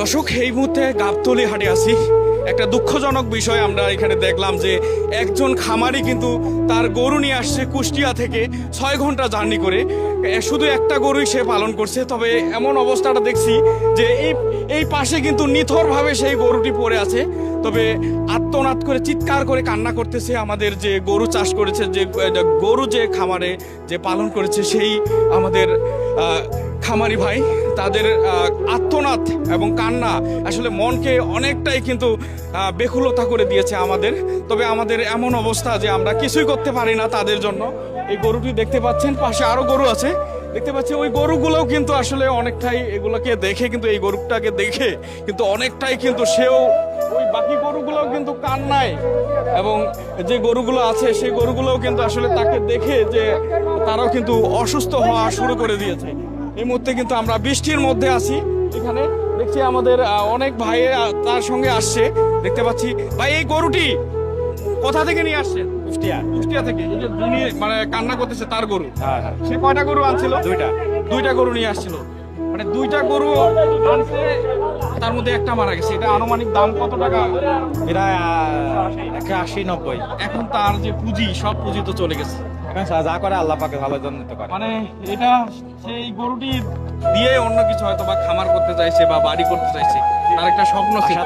দর্শক, এই মুহূর্তে গাবতলী হাটে আছি। একটা দুঃখজনক বিষয় আমরা এখানে দেখলাম যে একজন খামারি কিন্তু তার গরু নিয়ে আসছে কুষ্টিয়া থেকে 6 ঘন্টা জার্নি করে, শুধু একটা গরুই সে পালন করছে। তবে এমন অবস্থাটা দেখছি যে এই পাশে কিন্তু নিথরভাবে সেই গরুটি পড়ে আছে। তবে আত্মনাদ করে চিৎকার করে কান্না করতেছে আমাদের যে গরু চাষ করেছে, যে গরু যে খামারে যে পালন করেছে সেই আমাদের খামারি ভাই। তাদের আত্মনাদ এবং কান্না আসলে মনকে অনেকটাই কিন্তু বেকুলতা করে দিয়েছে আমাদের। তবে আমাদের এমন অবস্থা যে আমরা কিছুই করতে পারি না তাদের জন্য। এই গরুটি দেখতে পাচ্ছেন, পাশে আরো গরু আছে দেখতে পাচ্ছি। ওই গরুগুলোও কিন্তু আসলে অনেকটাই এগুলোকে দেখে, কিন্তু এই গরুটাকে দেখে কিন্তু অনেকটাই কিন্তু সেও ওই বাকি গরুগুলোও কিন্তু কান্নায়, এবং যে গরুগুলো আছে সেই গরুগুলোও কিন্তু আসলে তাকে দেখে যে তারাও কিন্তু অসুস্থ হওয়া শুরু করে দিয়েছে। এই মুহূর্তে কিন্তু আমরা বৃষ্টির মধ্যে আছি। এখানে দেখছি আমাদের অনেক ভাই তার সঙ্গে আসছে দেখতে পাচ্ছি। ভাই, এই গরুটি কোথা থেকে নিয়ে আসছেন? কুষ্টিয়া থেকে। এই যে যিনি মানে কান্না করতেছে তার গরু, সে কয়টা গরু আনছিল? দুইটা গরু নিয়ে আসছিল। মানে দুইটা গরু আনছে, তার মধ্যে একটা মারা গেছে। এটা আনুমানিক দাম কত টাকা? এটা 80-90। এখন তার যে পুঁজি, সব পুঁজি তো চলে গেছে। যা করে আল্লাহ পাকে ভালোর জন্য তো করে। মানে এটা সেই গরুটি দিয়ে অন্য কিছু হয়তো বা খামার করতে চাইছে বা বাড়ি করতে চাইছে, তার একটা স্বপ্ন ছিল।